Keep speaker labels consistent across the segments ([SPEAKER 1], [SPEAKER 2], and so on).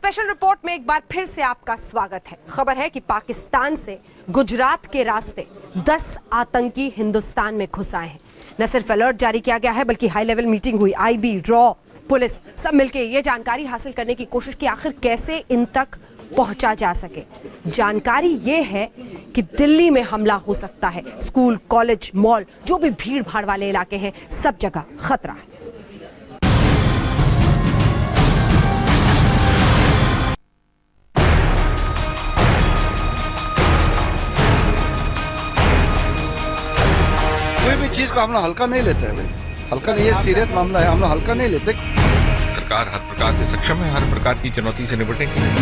[SPEAKER 1] Special report में एक बार फिर से आपका स्वागत है। खबर है कि पाकिस्तान से गुजरात के रास्ते 10 आतंकी हिंदुस्तान में घुस आए हैं। न सिर्फ अलर्ट जारी किया गया है बल्कि हाई लेवल मीटिंग हुई। आईबी, रॉ, पुलिस सब मिलकर ये जानकारी हासिल करने की कोशिश की आखिर कैसे इन तक पहुंचा जा सके। जानकारी ये है कि दिल्ली में हमला हो सकता है। स्कूल, कॉलेज, मॉल, जो भी भीड़ भाड़ वाले इलाके हैं, सब जगह खतरा है।
[SPEAKER 2] कोई भी चीज को हम लोग हल्का नहीं लेते हैं भाई। हल्का नहीं, ये सीरियस मामला है, हम लोग हल्का नहीं लेते।
[SPEAKER 3] सरकार हर प्रकार से सक्षम है हर प्रकार की चुनौती से निपटने के लिए।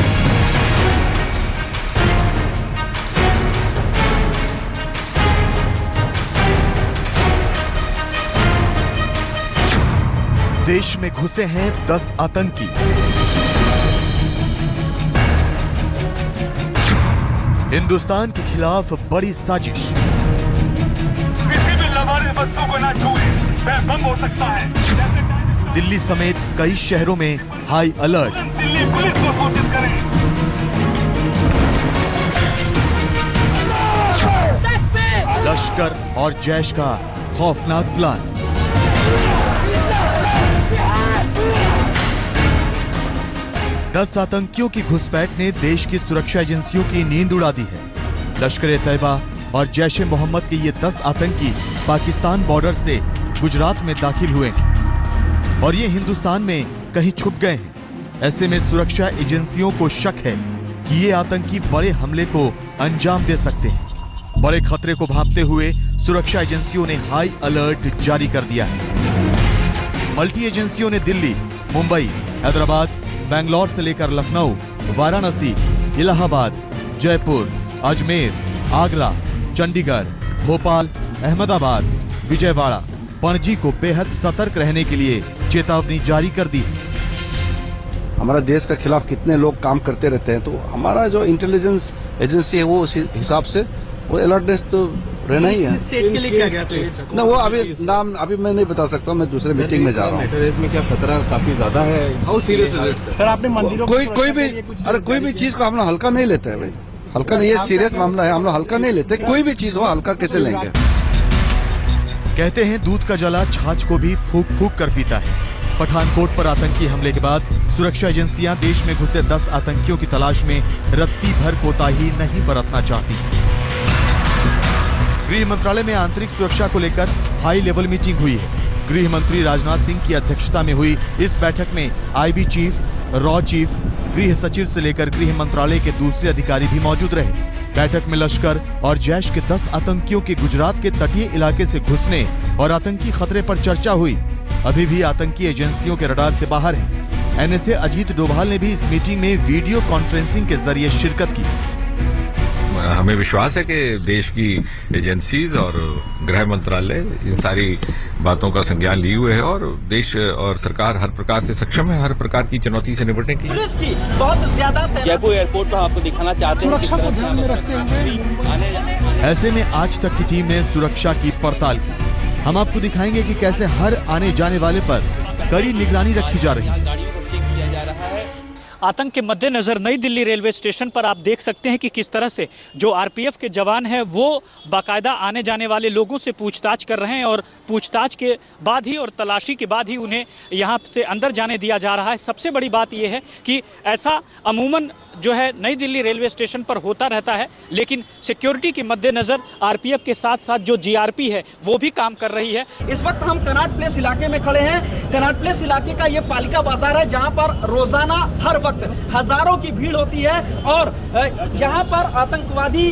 [SPEAKER 4] देश में घुसे हैं 10 आतंकी। हिंदुस्तान के खिलाफ बड़ी साजिश।
[SPEAKER 5] किसी भी लावारिस वस्तु को ना छुए, वह बम हो सकता है।
[SPEAKER 4] दिल्ली समेत कई शहरों में हाई अलर्ट।
[SPEAKER 5] दिल्ली पुलिस को सूचित करें।
[SPEAKER 4] लश्कर और जैश का खौफनाक प्लान। दस आतंकियों की घुसपैठ ने देश की सुरक्षा एजेंसियों की नींद उड़ा दी है। लश्कर-ए-तैयबा और जैश-ए-मोहम्मद के ये 10 आतंकी पाकिस्तान बॉर्डर से गुजरात में दाखिल हुए हैं और ये हिंदुस्तान में कहीं छुप गए हैं। ऐसे में सुरक्षा एजेंसियों को शक है कि ये आतंकी बड़े हमले को अंजाम दे सकते हैं। बड़े खतरे को भांपते हुए सुरक्षा एजेंसियों ने हाई अलर्ट जारी कर दिया है। मल्टी एजेंसियों ने दिल्ली, मुंबई, हैदराबाद, बेंगलोर से लेकर लखनऊ, वाराणसी, इलाहाबाद, जयपुर, अजमेर, आगरा, चंडीगढ़, भोपाल, अहमदाबाद, विजयवाड़ा, पणजी को बेहद सतर्क रहने के लिए चेतावनी जारी कर दी।
[SPEAKER 2] हमारा देश के खिलाफ कितने लोग काम करते रहते हैं, तो हमारा जो इंटेलिजेंस एजेंसी है वो उस हिसाब से वो अलर्टनेस तो रहना ही है।
[SPEAKER 6] स्टेट के लिए क्या गया तो
[SPEAKER 2] ना वो अभी नाम अभी मैं नहीं बता सकता हूँ, मैं दूसरे मीटिंग में जा रहा हूँ।
[SPEAKER 6] टेररिज्म में क्या खतरा काफी ज्यादा है? How serious is it sir? आपने मंदिरों
[SPEAKER 2] कोई भी चीज को हम लोग हल्का नहीं लेते हैं भाई। हल्का नहीं, ये सीरियस मामला है, हम लोग हल्का नहीं लेते। कोई भी चीज हो हल्का कैसे लेंगे।
[SPEAKER 4] कहते हैं दूध का जला छाछ को भी फूंक फूंक कर पीता है। पठानकोट पर आतंकी हमले के बाद सुरक्षा एजेंसियां देश में घुसे 10 आतंकियों की तलाश में रत्ती भर कोताही नहीं बरतना चाहती। गृह मंत्रालय में आंतरिक सुरक्षा को लेकर हाई लेवल मीटिंग हुई है। गृह मंत्री राजनाथ सिंह की अध्यक्षता में हुई इस बैठक में आईबी चीफ, रॉ चीफ, गृह सचिव से लेकर गृह मंत्रालय के दूसरे अधिकारी भी मौजूद रहे। बैठक में लश्कर और जैश के 10 आतंकियों के गुजरात के तटीय इलाके से घुसने और आतंकी खतरे पर चर्चा हुई। अभी भी आतंकी एजेंसियों के रडार से बाहर है। एनएसए अजीत डोभाल ने भी इस मीटिंग में वीडियो कॉन्फ्रेंसिंग के जरिए शिरकत की।
[SPEAKER 3] हमें विश्वास है कि देश की एजेंसीज और गृह मंत्रालय इन सारी बातों का संज्ञान लिए हुए है और देश और सरकार हर प्रकार से सक्षम है हर प्रकार की चुनौती से निपटने के लिए।
[SPEAKER 7] पुलिस की बहुत ज्यादा
[SPEAKER 8] जयपुर एयरपोर्ट पर आपको दिखाना चाहते हैं
[SPEAKER 9] सुरक्षा को ध्यान में रखते हुए
[SPEAKER 4] ऐसे में आज तक की टीम ने सुरक्षा की पड़ताल की। हम आपको दिखाएंगे कि कैसे हर आने जाने वाले पर कड़ी निगरानी रखी जा रही है।
[SPEAKER 8] गाड़ियों को चेक किया जा रहा है।
[SPEAKER 7] आतंक के मद्देनजर नई दिल्ली रेलवे स्टेशन पर आप देख सकते हैं कि किस तरह से जो आरपीएफ के जवान हैं वो बाकायदा आने जाने वाले लोगों से पूछताछ कर रहे हैं और पूछताछ के बाद ही और तलाशी के बाद ही उन्हें यहाँ से अंदर जाने दिया जा रहा है। सबसे बड़ी बात यह है कि ऐसा अमूमन जो है नई दिल्ली रेलवे स्टेशन पर होता रहता है, लेकिन सिक्योरिटी के मद्देनजर आरपीएफ के साथ साथ जो जीआरपी है वो भी काम कर रही है। इस वक्त हम कनॉट प्लेस इलाके में खड़े हैं। कनॉट प्लेस इलाके का ये पालिका बाजार है जहां पर रोजाना हर वक्त हजारों की भीड़ होती है और जहां पर आतंकवादी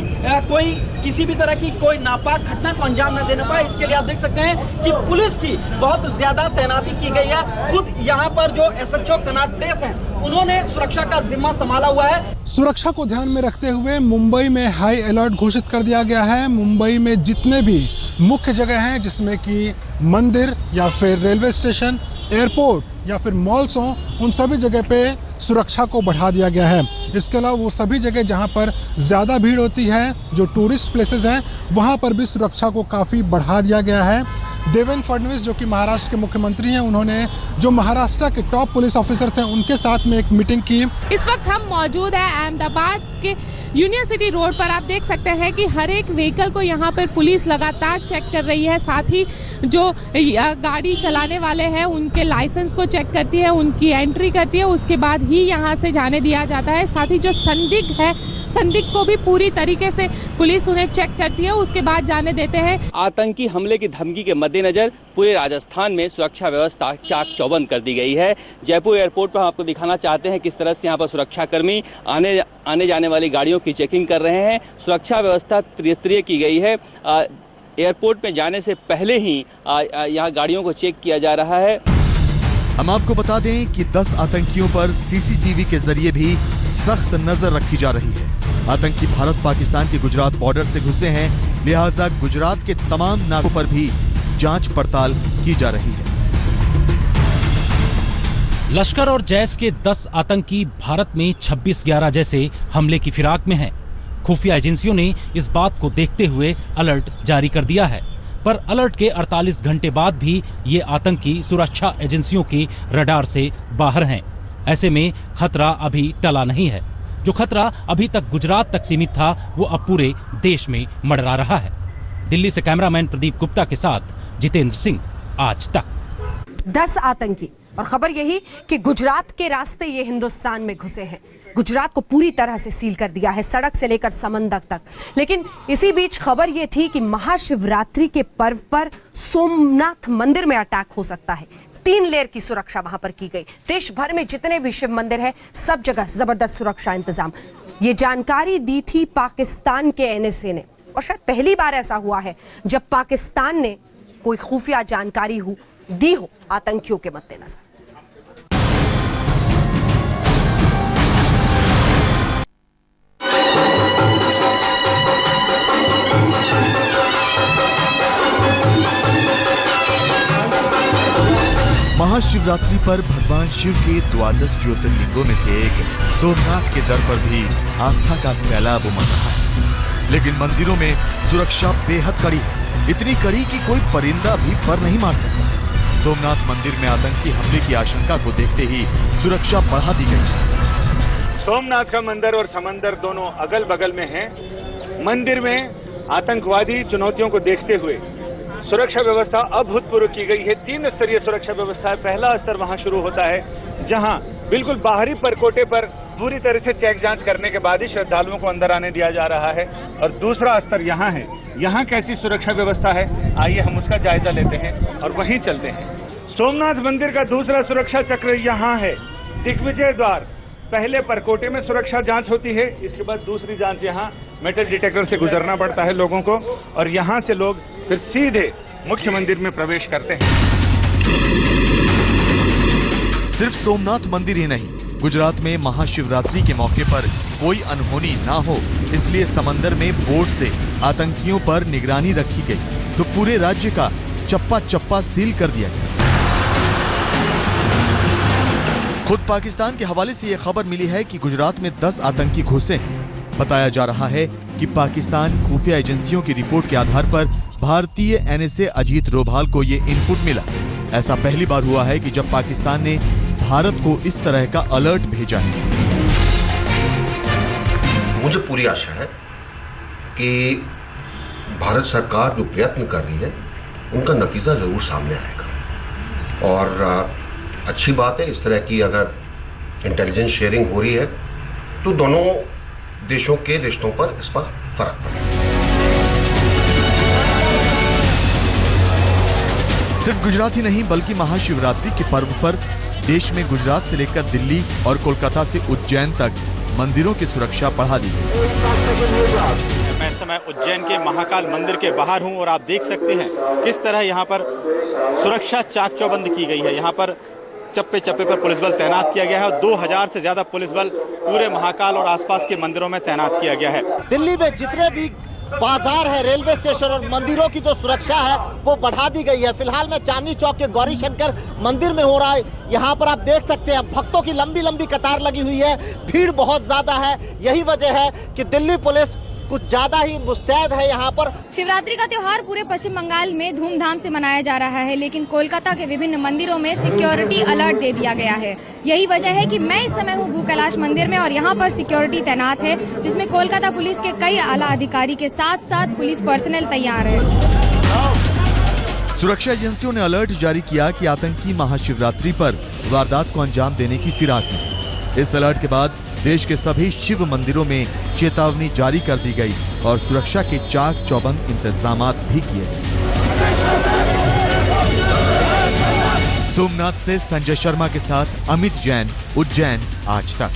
[SPEAKER 7] कोई किसी भी तरह की कोई नापाक घटना को अंजाम न देने पाए, इसके लिए आप देख सकते हैं कि पुलिस की बहुत ज्यादा तैनाती की गई है। खुद यहाँ पर जो एसएचओ कनॉट प्लेस है उन्होंने सुरक्षा का जिम्मा संभाला हुआ है।
[SPEAKER 9] सुरक्षा को ध्यान में रखते हुए मुंबई में हाई अलर्ट घोषित कर दिया गया है। मुंबई में जितने भी मुख्य जगह हैं जिसमें कि मंदिर या फिर रेलवे स्टेशन, एयरपोर्ट या फिर मॉल्स हों, उन सभी जगह पे सुरक्षा को बढ़ा दिया गया है। इसके अलावा वो सभी जगह जहां पर ज़्यादा भीड़ होती है, जो टूरिस्ट प्लेसेस हैं, वहां पर भी सुरक्षा को काफ़ी बढ़ा दिया गया है। देवेंद्र फडणवीस जो कि महाराष्ट्र के मुख्यमंत्री हैं, उन्होंने जो महाराष्ट्र के टॉप पुलिस ऑफिसर्स हैं उनके साथ में एक मीटिंग की।
[SPEAKER 10] इस वक्त हम मौजूद हैं अहमदाबाद के यूनिवर्सिटी रोड पर। आप देख सकते हैं कि हर एक व्हीकल को यहाँ पर पुलिस लगातार चेक कर रही है। साथ ही जो गाड़ी चलाने वाले हैं उनके लाइसेंस को चेक करती है, उनकी एंट्री करती है, उसके बाद ही यहाँ से जाने दिया जाता है। साथ ही जो संदिग्ध है, संदिग्ध को भी पूरी तरीके से पुलिस उन्हें चेक करती है, उसके बाद जाने देते हैं।
[SPEAKER 8] आतंकी हमले की धमकी के मद्देनजर पूरे राजस्थान में सुरक्षा व्यवस्था चाक चौबंद कर दी गई है। जयपुर एयरपोर्ट पर हम आपको दिखाना चाहते हैं किस तरह से यहाँ पर सुरक्षाकर्मी आने जाने वाली गाड़ियों की चेकिंग कर रहे हैं। सुरक्षा व्यवस्था त्रिस्तरीय की गई है। एयरपोर्ट में जाने से पहले ही यहाँ गाड़ियों को चेक किया जा रहा है।
[SPEAKER 4] हम आपको बता दें कि 10 आतंकियों पर सीसीटीवी के जरिए भी सख्त नजर रखी जा रही है। आतंकी भारत पाकिस्तान के गुजरात बॉर्डर से घुसे हैं, लिहाजा गुजरात के तमाम नाकों पर भी जांच पड़ताल की जा रही है।
[SPEAKER 11] लश्कर और जैश के 10 आतंकी भारत में 26/11 जैसे हमले की फिराक में हैं। खुफिया एजेंसियों ने इस बात को देखते हुए अलर्ट जारी कर दिया है, पर अलर्ट के 48 घंटे बाद भी ये आतंकी सुरक्षा एजेंसियों के रडार से बाहर हैं। ऐसे में खतरा अभी टला नहीं है। जो खतरा अभी तक गुजरात तक सीमित था, वो अब पूरे देश में मंडरा रहा है। दिल्ली से कैमरामैन प्रदीप गुप्ता के साथ जितेंद्र सिंह, आज तक।
[SPEAKER 1] 10 आतंकी, और खबर यही कि गुजरात के रास्ते ये हिंदुस्तान में घुसे हैं। गुजरात को पूरी तरह से सील कर दिया है, सड़क से लेकर समंदर तक। लेकिन इसी बीच खबर ये थी कि महाशिवरात्रि के पर्व पर सोमनाथ मंदिर में अटैक हो सकता है। 3 लेयर की सुरक्षा वहां पर की गई। देश भर में जितने भी शिव मंदिर हैं, सब जगह जबरदस्त सुरक्षा इंतजाम। ये जानकारी दी थी पाकिस्तान के एनएसए ने, और शायद पहली बार ऐसा हुआ है जब पाकिस्तान ने कोई खुफिया जानकारी दी हो आतंकियों के मद्देनजर।
[SPEAKER 4] महाशिवरात्रि पर भगवान शिव के 12 ज्योतिर्लिंगों में से एक सोमनाथ के दर पर भी आस्था का सैलाब उमड़ रहा है। लेकिन मंदिरों में सुरक्षा बेहद कड़ी है, इतनी कड़ी कि कोई परिंदा भी पर नहीं मार सकता। सोमनाथ मंदिर में आतंकी हमले की आशंका को देखते ही सुरक्षा बढ़ा दी गई है।
[SPEAKER 5] सोमनाथ का मंदिर और समंदर दोनों अगल बगल में हैं। मंदिर में आतंकवादी चुनौतियों को देखते हुए सुरक्षा व्यवस्था अभूतपूर्व की गई है। 3 स्तरीय सुरक्षा व्यवस्था है। पहला स्तर वहां शुरू होता है जहां बिल्कुल बाहरी परकोटे पर पूरी तरह से चेक जांच करने के बाद ही श्रद्धालुओं को अंदर आने दिया जा रहा है। और दूसरा स्तर यहाँ है। यहाँ कैसी सुरक्षा व्यवस्था है, आइए हम उसका जायजा लेते हैं और वहीं चलते हैं। सोमनाथ मंदिर का दूसरा सुरक्षा चक्र यहाँ है। दिग्विजय द्वार, पहले परकोटे में सुरक्षा जांच होती है, इसके बाद दूसरी जांच यहाँ मेटल डिटेक्टर से गुजरना पड़ता है लोगों को, और यहाँ से लोग फिर सीधे मुख्य मंदिर में प्रवेश करते हैं।
[SPEAKER 4] सिर्फ सोमनाथ मंदिर ही नहीं, गुजरात में महाशिवरात्रि के मौके पर कोई अनहोनी ना हो, इसलिए समंदर में बोट से आतंकियों पर निगरानी रखी गई, तो पूरे राज्य का चप्पा चप्पा सील कर दिया गया। खुद पाकिस्तान के हवाले से यह खबर मिली है कि गुजरात में 10 आतंकी घुसे हैं। बताया जा रहा है कि पाकिस्तान खुफिया एजेंसियों की रिपोर्ट के आधार पर भारतीय एनएसए अजीत डोभाल को ये इनपुट मिला। ऐसा पहली बार हुआ है कि जब पाकिस्तान ने भारत को इस तरह का अलर्ट भेजा है।
[SPEAKER 12] मुझे पूरी आशा है कि भारत सरकार जो प्रयत्न कर रही है उनका नतीजा जरूर सामने आएगा। और अच्छी बात है, इस तरह की अगर इंटेलिजेंस शेयरिंग हो रही है तो दोनों देशों के रिश्तों पर इस पर फर्क पड़ेगा।
[SPEAKER 4] सिर्फ गुजरात ही नहीं बल्कि महाशिवरात्रि के पर्व पर देश में गुजरात से लेकर दिल्ली और कोलकाता से उज्जैन तक मंदिरों की सुरक्षा बढ़ा दी गई।
[SPEAKER 13] मैं इस समय उज्जैन के महाकाल मंदिर के बाहर हूं और आप देख सकते हैं किस तरह यहां पर सुरक्षा चाक चौबंद की गई है। यहां पर चप्पे चप्पे पर पुलिस बल तैनात किया गया है और 2000 से ज्यादा पुलिस बल पूरे महाकाल और आसपास के मंदिरों में तैनात किया गया है।
[SPEAKER 14] दिल्ली में जितने भी बाजार है, रेलवे स्टेशन और मंदिरों की जो सुरक्षा है वो बढ़ा दी गई है। फिलहाल मैं चांदनी चौक के गौरी शंकर मंदिर में हो रहा है। यहाँ पर आप देख सकते हैं भक्तों की लंबी लंबी कतार लगी हुई है, भीड़ बहुत ज्यादा है। यही वजह है कि दिल्ली पुलिस कुछ ज्यादा ही मुस्तैद है यहाँ पर।
[SPEAKER 15] शिवरात्रि का त्योहार पूरे पश्चिम बंगाल में धूमधाम से मनाया जा रहा है, लेकिन कोलकाता के विभिन्न मंदिरों में सिक्योरिटी अलर्ट दे दिया गया है। यही वजह है कि मैं इस समय हूँ भू कैलाश मंदिर में और यहाँ पर सिक्योरिटी तैनात है, जिसमें कोलकाता पुलिस के कई आला अधिकारी के साथ साथ पुलिस पर्सनल तैयार है।
[SPEAKER 4] सुरक्षा एजेंसियों ने अलर्ट जारी किया कि आतंकी महाशिवरात्रि पर वारदात को अंजाम देने की फिराक में। इस अलर्ट के बाद देश के सभी शिव मंदिरों में चेतावनी जारी कर दी गई और सुरक्षा के चाक चौबंद इंतजामात भी किए गए। सोमनाथ से संजय शर्मा के साथ अमित जैन, उज्जैन आज तक।